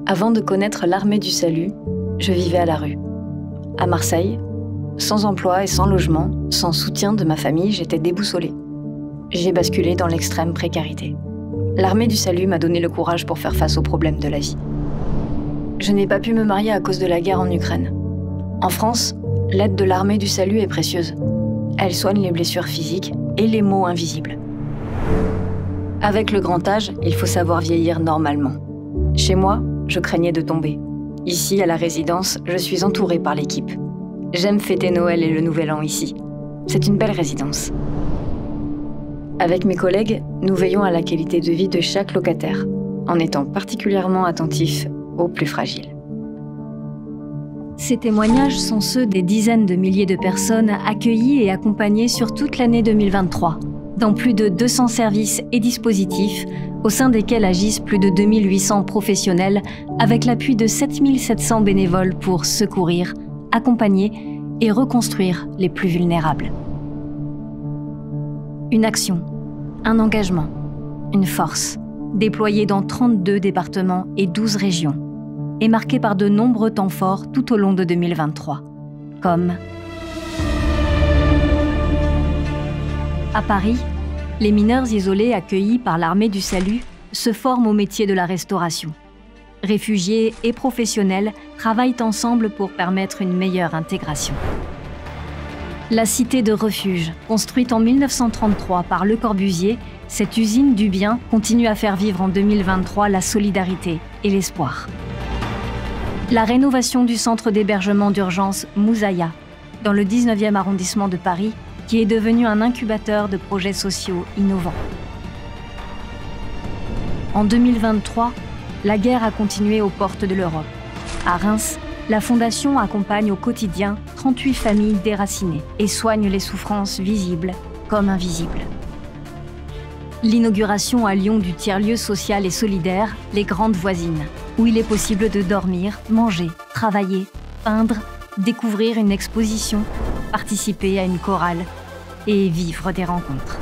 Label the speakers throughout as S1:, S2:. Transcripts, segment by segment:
S1: Avant de connaître l'Armée du Salut, je vivais à la rue. À Marseille, sans emploi et sans logement, sans soutien de ma famille, j'étais déboussolée. J'ai basculé dans l'extrême précarité. L'Armée du Salut m'a donné le courage pour faire face aux problèmes de la vie. Je n'ai pas pu me marier à cause de la guerre en Ukraine. En France, l'aide de l'Armée du Salut est précieuse. Elle soigne les blessures physiques et les maux invisibles. Avec le grand âge, il faut savoir vieillir normalement. Chez moi, je craignais de tomber. Ici, à la résidence, je suis entourée par l'équipe. J'aime fêter Noël et le Nouvel An ici. C'est une belle résidence. Avec mes collègues, nous veillons à la qualité de vie de chaque locataire, en étant particulièrement attentifs aux plus fragiles.
S2: Ces témoignages sont ceux des dizaines de milliers de personnes accueillies et accompagnées sur toute l'année 2023, dans plus de 200 services et dispositifs, au sein desquels agissent plus de 2800 professionnels, avec l'appui de 7700 bénévoles pour secourir, accompagner et reconstruire les plus vulnérables. Une action, un engagement, une force, déployée dans 32 départements et 12 régions, et marquée par de nombreux temps forts tout au long de 2023, comme à Paris, les mineurs isolés accueillis par l'Armée du Salut se forment au métier de la restauration. Réfugiés et professionnels travaillent ensemble pour permettre une meilleure intégration. La cité de refuge, construite en 1933 par Le Corbusier, cette usine du bien continue à faire vivre en 2023 la solidarité et l'espoir. La rénovation du centre d'hébergement d'urgence Moussaïa, dans le 19e arrondissement de Paris, qui est devenu un incubateur de projets sociaux innovants. En 2023, la guerre a continué aux portes de l'Europe. À Reims, la Fondation accompagne au quotidien 38 familles déracinées et soigne les souffrances visibles comme invisibles. L'inauguration à Lyon du tiers-lieu social et solidaire, Les Grandes Voisines, où il est possible de dormir, manger, travailler, peindre, découvrir une exposition, participer à une chorale et vivre des rencontres.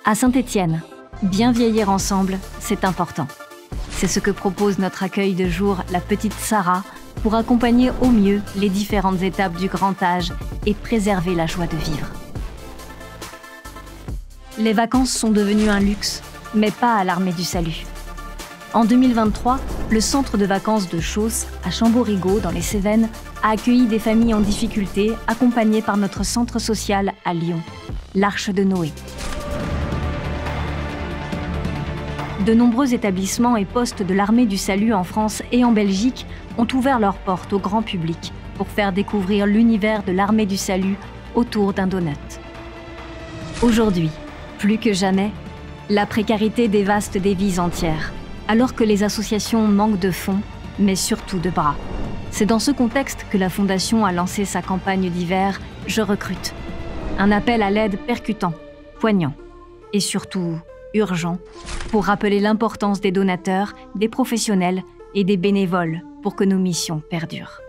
S2: À Saint-Étienne, bien vieillir ensemble, c'est important. C'est ce que propose notre accueil de jour La Petite Sarah pour accompagner au mieux les différentes étapes du grand âge et préserver la joie de vivre. Les vacances sont devenues un luxe, mais pas à l'Armée du Salut. En 2023, le centre de vacances de Chausse, à Chamborigot, dans les Cévennes, a accueilli des familles en difficulté accompagnées par notre centre social à Lyon, l'Arche de Noé. De nombreux établissements et postes de l'Armée du Salut en France et en Belgique ont ouvert leurs portes au grand public pour faire découvrir l'univers de l'Armée du Salut autour d'un donut. Aujourd'hui, plus que jamais, la précarité dévaste des vies entières, alors que les associations manquent de fonds, mais surtout de bras. C'est dans ce contexte que la Fondation a lancé sa campagne d'hiver « Je recrute ». Un appel à l'aide percutant, poignant et surtout urgent pour rappeler l'importance des donateurs, des professionnels et des bénévoles pour que nos missions perdurent.